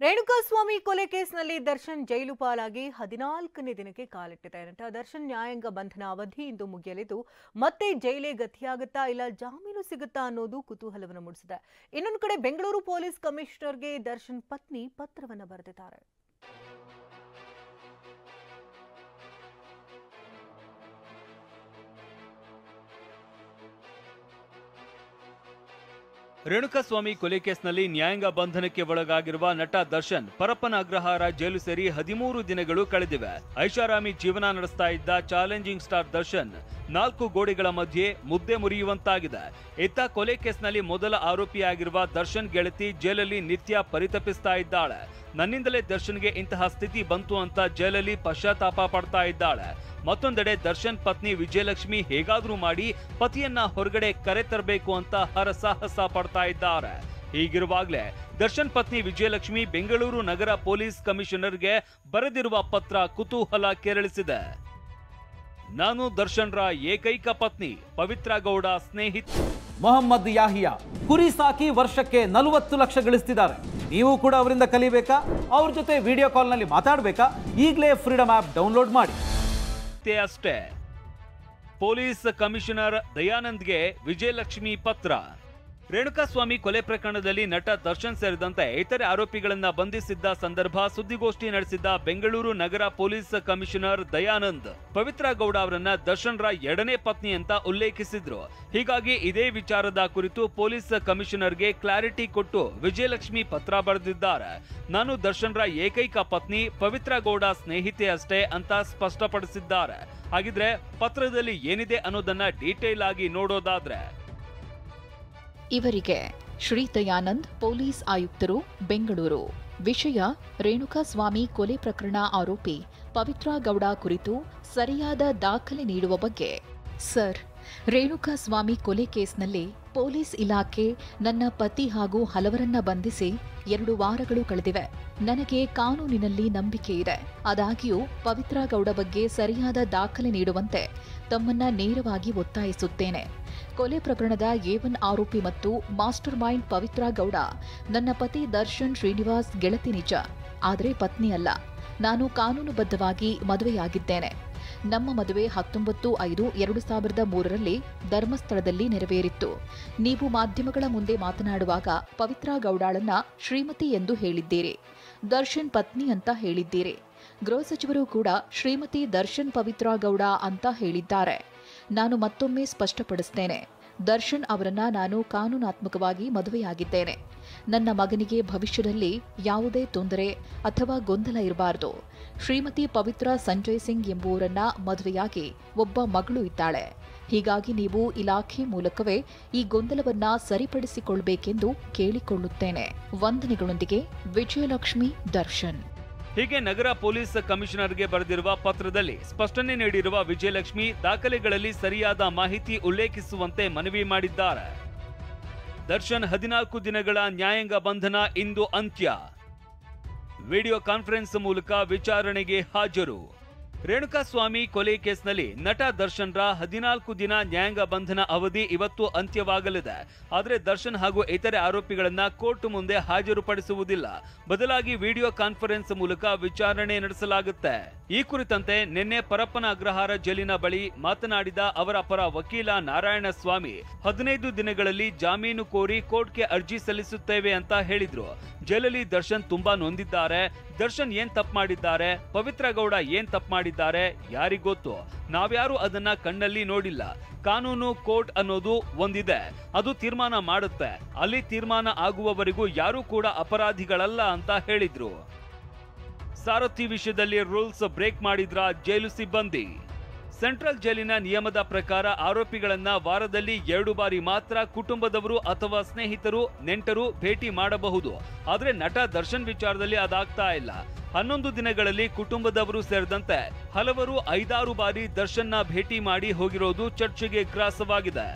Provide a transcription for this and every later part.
ರೇಣುಕಾಸ್ವಾಮಿ ಕೊಲೆ ಕೇಸ್ನಲ್ಲಿ ದರ್ಶನ್ ಜೈಲು ಪಾಲಾಗಿ 14ನೇ ದಿನಕ್ಕೆ ಕಾಲಿಟ್ಟಿದೆ. ನಟ ದರ್ಶನ್ ನ್ಯಾಯಾಂಗ ಬಂಧನ ಅವಧಿ ಇಂದು ಮುಗಿಯಲಿದ್ದು ಮತ್ತೆ ಜೈಲೇ ಗತಿಯಾಗುತ್ತಾ ಇಲ್ಲ ಜಾಮೀನು ಸಿಗುತ್ತಾ ಅನ್ನೋದು ಕುತೂಹಲವನ್ನು ಮೂಡಿಸಿದೆ. ಇನ್ನೊಂದು ಕಡೆ ಬೆಂಗಳೂರು ಪೊಲೀಸ್ ಕಮಿಷನರ್ಗೆ ದರ್ಶನ್ ಪತ್ನಿ ಪತ್ರವನ್ನು ಬರೆದಿದ್ದಾರೆ. ರೇಣುಕಾಸ್ವಾಮಿ ಕೊಲೆ ಕೇಸ್ನಲ್ಲಿ ನ್ಯಾಯಾಂಗ ಬಂಧನಕ್ಕೆ ಒಳಗಾಗಿರುವ ನಟ ದರ್ಶನ್ ಪರಪ್ಪನ ಅಗ್ರಹಾರ ಜೈಲು ಸೇರಿ 13 ದಿನಗಳು ಕಳೆದಿವೆ. ಐಷಾರಾಮಿ ಜೀವನ ನಡೆಸ್ತಾ ಇದ್ದ ಚಾಲೆಂಜಿಂಗ್ ಸ್ಟಾರ್ ದರ್ಶನ್ 4 ಗೋಡೆಗಳ ಮಧ್ಯೆ ಮುದ್ದೆ ಮುರಿಯುವಂತಾಗಿದೆ. ಇತ್ತ ಕೊಲೆ ಕೇಸ್ನಲ್ಲಿ ಮೊದಲ ಆರೋಪಿಯಾಗಿರುವ ದರ್ಶನ್ ಗೆಳತಿ ಜೈಲಲ್ಲಿ ನಿತ್ಯ ಪರಿತಪಿಸ್ತಾ ಇದ್ದಾಳೆ. ನನ್ನಿಂದಲೇ ದರ್ಶನ್ಗೆ ಇಂತಹ ಸ್ಥಿತಿ ಬಂತು ಅಂತ ಜೈಲಲ್ಲಿ ಪಶ್ಚಾತ್ತಾಪ ಪಡ್ತಾ ಇದ್ದಾಳೆ. ಮತ್ತೊಂದೆಡೆ ದರ್ಶನ್ ಪತ್ನಿ ವಿಜಯಲಕ್ಷ್ಮಿ ಹೇಗಾದ್ರೂ ಮಾಡಿ ಪತಿಯನ್ನ ಹೊರಗಡೆ ಕರೆತರಬೇಕು ಅಂತ ಹರಸಾಹಸ ಪಡ್ತಾ ಇದ್ದಾರೆ. ಹೀಗಿರುವಾಗಲೇ ದರ್ಶನ್ ಪತ್ನಿ ವಿಜಯಲಕ್ಷ್ಮಿ ಬೆಂಗಳೂರು ನಗರ ಪೊಲೀಸ್ ಕಮಿಷನರ್ಗೆ ಬರೆದಿರುವ ಪತ್ರ ಕುತೂಹಲ ಕೆರಳಿಸಿದೆ. ನಾನು ದರ್ಶನ್ರ ಏಕೈಕ ಪತ್ನಿ, ಪವಿತ್ರ ಗೌಡ ಸ್ನೇಹಿತ ಮೊಹಮ್ಮದ್ ಯಾಹಿಯಾ ಕುರಿ ಸಾಕಿ ವರ್ಷಕ್ಕೆ 40 ಲಕ್ಷ ಗಳಿಸ್ತಿದ್ದಾರೆ. ನೀವು ಕೂಡ ಅವರಿಂದ ಕಲಿಬೇಕಾ? ಅವ್ರ ಜೊತೆ ವಿಡಿಯೋ ಕಾಲ್ನಲ್ಲಿ ಮಾತಾಡಬೇಕಾ? ಈಗಲೇ ಫ್ರೀಡಮ್ ಆಪ್ ಡೌನ್ಲೋಡ್ ಮಾಡಿ. ಅಷ್ಟೇ ಪೊಲೀಸ್ ಕಮಿಷನರ್ ದಯಾನಂದ್ಗೆ ವಿಜಯಲಕ್ಷ್ಮಿ ಪತ್ರ. ರೇಣುಕಾಸ್ವಾಮಿ ಕೊಲೆ ಪ್ರಕರಣದಲ್ಲಿ ನಟ ದರ್ಶನ್ ಸೇರಿದಂತೆ ಇತರೆ ಆರೋಪಿಗಳನ್ನ ಬಂಧಿಸಿದ್ದ ಸಂದರ್ಭ ಸುದ್ದಿಗೋಷ್ಠಿ ನಡೆಸಿದ್ದ ಬೆಂಗಳೂರು ನಗರ ಪೊಲೀಸ್ ಕಮಿಷನರ್ ದಯಾನಂದ್ ಪವಿತ್ರ ಗೌಡ ಅವರನ್ನ ದರ್ಶನ್ರ 2ನೇ ಪತ್ನಿ ಅಂತ ಉಲ್ಲೇಖಿಸಿದ್ರು. ಹೀಗಾಗಿ ಇದೇ ವಿಚಾರದ ಕುರಿತು ಪೊಲೀಸ್ ಕಮಿಷನರ್ಗೆ ಕ್ಲಾರಿಟಿ ಕೊಟ್ಟು ವಿಜಯಲಕ್ಷ್ಮಿ ಪತ್ರ ಬರೆದಿದ್ದಾರೆ. ನಾನು ದರ್ಶನ್ರ ಏಕೈಕ ಪತ್ನಿ, ಪವಿತ್ರ ಗೌಡ ಸ್ನೇಹಿತೆ ಅಷ್ಟೇ ಅಂತ ಸ್ಪಷ್ಟಪಡಿಸಿದ್ದಾರೆ. ಹಾಗಿದ್ರೆ ಪತ್ರದಲ್ಲಿ ಏನಿದೆ ಅನ್ನೋದನ್ನ ಡೀಟೇಲ್ ಆಗಿ ನೋಡೋದಾದ್ರೆ, ಇವರಿಗೆ ಶ್ರೀ ದಯಾನಂದ್, ಪೊಲೀಸ್ ಆಯುಕ್ತರು, ಬೆಂಗಳೂರು. ವಿಷಯ: ರೇಣುಕಾಸ್ವಾಮಿ ಕೊಲೆ ಪ್ರಕರಣ ಆರೋಪಿ ಪವಿತ್ರ ಗೌಡ ಕುರಿತು ಸರಿಯಾದ ದಾಖಲೆ ನೀಡುವ ಬಗ್ಗೆ. ಸರ್, ರೇಣುಕಾಸ್ವಾಮಿ ಕೊಲೆ ಕೇಸ್ನಲ್ಲಿ ಪೊಲೀಸ್ ಇಲಾಖೆ ನನ್ನ ಪತಿ ಹಾಗೂ ಹಲವರನ್ನ ಬಂಧಿಸಿ 2 ವಾರಗಳು ಕಳೆದಿವೆ. ನನಗೆ ಕಾನೂನಿನಲ್ಲಿ ನಂಬಿಕೆ ಇದೆ. ಆದಾಗ್ಯೂ ಪವಿತ್ರ ಗೌಡ ಬಗ್ಗೆ ಸರಿಯಾದ ದಾಖಲೆ ನೀಡುವಂತೆ ತಮ್ಮನ್ನ ನೇರವಾಗಿ ಒತ್ತಾಯಿಸುತ್ತೇನೆ. ಕೊಲೆ ಪ್ರಕರಣದ A1 ಆರೋಪಿ ಮತ್ತು ಮಾಸ್ಟರ್ ಮೈಂಡ್ ಪವಿತ್ರ ಗೌಡ ನನ್ನ ಪತಿ ದರ್ಶನ್ ಶ್ರೀನಿವಾಸ್ ಗೆಳತಿ ನಿಜ, ಆದರೆ ಪತ್ನಿ ಅಲ್ಲ. ನಾನು ಕಾನೂನುಬದ್ಧವಾಗಿ ಮದುವೆಯಾಗಿದ್ದೇನೆ. ನಮ್ಮ ಮದುವೆ 19/5/2003ರಲ್ಲಿ ಧರ್ಮಸ್ಥಳದಲ್ಲಿ ನೆರವೇರಿತ್ತು. ನೀವು ಮಾಧ್ಯಮಗಳ ಮುಂದೆ ಮಾತನಾಡುವಾಗ ಪವಿತ್ರ ಗೌಡಳನ್ನ ಶ್ರೀಮತಿ ಎಂದು ಹೇಳಿದ್ದೀರಿ, ದರ್ಶನ್ ಪತ್ನಿ ಅಂತ ಹೇಳಿದ್ದೀರಿ. ಗೃಹ ಸಚಿವರು ಕೂಡ ಶ್ರೀಮತಿ ದರ್ಶನ್ ಪವಿತ್ರ ಗೌಡ ಅಂತ ಹೇಳಿದ್ದಾರೆ. ನಾನು ಮತ್ತೊಮ್ಮೆ ಸ್ಪಷ್ಟಪಡಿಸುತ್ತೇನೆ, ದರ್ಶನ್ ಅವರನ್ನ ನಾನು ಕಾನೂನಾತ್ಮಕವಾಗಿ ಮದುವೆಯಾಗಿದ್ದೇನೆ. ನನ್ನ ಮಗನಿಗೆ ಭವಿಷ್ಯದಲ್ಲಿ ಯಾವುದೇ ತೊಂದರೆ ಅಥವಾ ಗೊಂದಲ ಇರಬಾರದು. ಶ್ರೀಮತಿ ಪವಿತ್ರ ಸಂಜಯ್ ಸಿಂಗ್ ಎಂಬುವರನ್ನ ಮದುವೆಯಾಗಿ ಒಬ್ಬ ಮಗಳು ಇದ್ದಾಳೆ. ಹೀಗಾಗಿ ನೀವು ಇಲಾಖೆ ಮೂಲಕವೇ ಈ ಗೊಂದಲವನ್ನ ಸರಿಪಡಿಸಿಕೊಳ್ಳಬೇಕೆಂದು ಕೇಳಿಕೊಳ್ಳುತ್ತೇನೆ. ವಂದನೆಗಳೊಂದಿಗೆ ವಿಜಯಲಕ್ಷ್ಮಿ, ದರ್ಶನ್. ಹೀಗೆ ನಗರ ಪೊಲೀಸ್ ಕಮಿಷನರ್ಗೆ ಬರೆದಿರುವ ಪತ್ರದಲ್ಲಿ ಸ್ಪಷ್ಟನೆ ನೀಡಿರುವ ವಿಜಯಲಕ್ಷ್ಮಿ ದಾಖಲೆಗಳಲ್ಲಿ ಸರಿಯಾದ ಮಾಹಿತಿ ಉಲ್ಲೇಖಿಸುವಂತೆ ಮನವಿ ಮಾಡಿದ್ದಾರೆ. ದರ್ಶನ್ 14 ದಿನಗಳ ನ್ಯಾಯಾಂಗ ಬಂಧನ ಇಂದು ಅಂತ್ಯ. ವಿಡಿಯೋ ಕಾನ್ಫರೆನ್ಸ್ ಮೂಲಕ ವಿಚಾರಣೆಗೆ ಹಾಜರು. ರೇಣುಕಾಸ್ವಾಮಿ ಕೊಲೆ ಕೇಸ್ನಲ್ಲಿ ನಟ ದರ್ಶನ್ರ 14 ದಿನ ನ್ಯಾಯಾಂಗ ಬಂಧನ ಅವಧಿ ಇವತ್ತು ಅಂತ್ಯವಾಗಲಿದೆ. ಆದರೆ ದರ್ಶನ್ ಹಾಗೂ ಇತರೆ ಆರೋಪಿಗಳನ್ನ ಕೋರ್ಟ್ ಮುಂದೆ ಹಾಜರುಪಡಿಸುವುದಿಲ್ಲ. ಬದಲಾಗಿ ವಿಡಿಯೋ ಕಾನ್ಫರೆನ್ಸ್ ಮೂಲಕ ವಿಚಾರಣೆ ನಡೆಸಲಾಗುತ್ತೆ. ಈ ಕುರಿತಂತೆ ನಿನ್ನೆ ಪರಪ್ಪನ ಅಗ್ರಹಾರ ಜೈಲಿನ ಬಳಿ ಮಾತನಾಡಿದ ಅವರ ಪರ ವಕೀಲ ನಾರಾಯಣಸ್ವಾಮಿ 15 ದಿನಗಳಲ್ಲಿ ಜಾಮೀನು ಕೋರಿ ಕೋರ್ಟ್ಗೆ ಅರ್ಜಿ ಸಲ್ಲಿಸುತ್ತೇವೆ ಅಂತ ಹೇಳಿದ್ರು. ಜೈಲಲ್ಲಿ ದರ್ಶನ್ ತುಂಬಾ ನೊಂದಿದ್ದಾರೆ. ದರ್ಶನ್ ಏನ್ ತಪ್ಪು ಮಾಡಿದ್ದಾರೆ, ಪವಿತ್ರ ಗೌಡ ಏನ್ ತಪ್ಪು ಮಾಡಿದ್ದಾರೆ ಯಾರಿಗೊತ್ತು. ನಾವ್ಯಾರು ಅದನ್ನ ಕಣ್ಣಲ್ಲಿ ನೋಡಿಲ್ಲ. ಕಾನೂನು, ಕೋರ್ಟ್ ಅನ್ನೋದು ಒಂದಿದೆ, ಅದು ತೀರ್ಮಾನ ಮಾಡುತ್ತೆ. ಅಲ್ಲಿ ತೀರ್ಮಾನ ಆಗುವವರೆಗೂ ಯಾರು ಕೂಡ ಅಪರಾಧಿಗಳಲ್ಲ ಅಂತ ಹೇಳಿದ್ರು. ಸಾರಥಿ ವಿಷಯದಲ್ಲಿ ರೂಲ್ಸ್ ಬ್ರೇಕ್ ಮಾಡಿದ್ರ ಜೈಲು ಸಿಬ್ಬಂದಿ. ಸೆಂಟ್ರಲ್ ಜೈಲಿನ ನಿಯಮದ ಪ್ರಕಾರ ಆರೋಪಿಗಳನ್ನ ವಾರದಲ್ಲಿ 2 ಬಾರಿ ಮಾತ್ರ ಕುಟುಂಬದವರು ಅಥವಾ ಸ್ನೇಹಿತರು, ನೆಂಟರು ಭೇಟಿ ಮಾಡಬಹುದು. ಆದ್ರೆ ನಟ ದರ್ಶನ್ ವಿಚಾರದಲ್ಲಿ ಅದಾಗ್ತಾ ಇಲ್ಲ. 11 ದಿನಗಳಲ್ಲಿ ಕುಟುಂಬದವರು ಸೇರಿದಂತೆ ಹಲವರು 5-6 ಬಾರಿ ದರ್ಶನ್ನ ಭೇಟಿ ಮಾಡಿ ಹೋಗಿರೋದು ಚರ್ಚೆಗೆ ಗ್ರಾಸವಾಗಿದೆ.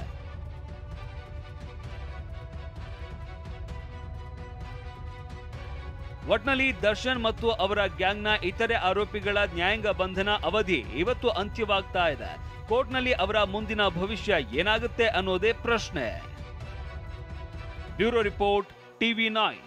ಒಟ್ನಲ್ಲಿ ದರ್ಶನ್ ಮತ್ತು ಅವರ ಗ್ಯಾಂಗ್ನ ಇತರೆ ಆರೋಪಿಗಳ ನ್ಯಾಯಾಂಗ ಬಂಧನ ಅವಧಿ ಇವತ್ತು ಅಂತ್ಯವಾಗ್ತಾ ಇದೆ. ಕೋರ್ಟ್ನಲ್ಲಿ ಅವರ ಮುಂದಿನ ಭವಿಷ್ಯ ಏನಾಗುತ್ತೆ ಅನ್ನೋದೇ ಪ್ರಶ್ನೆ. Bureau report, TV9.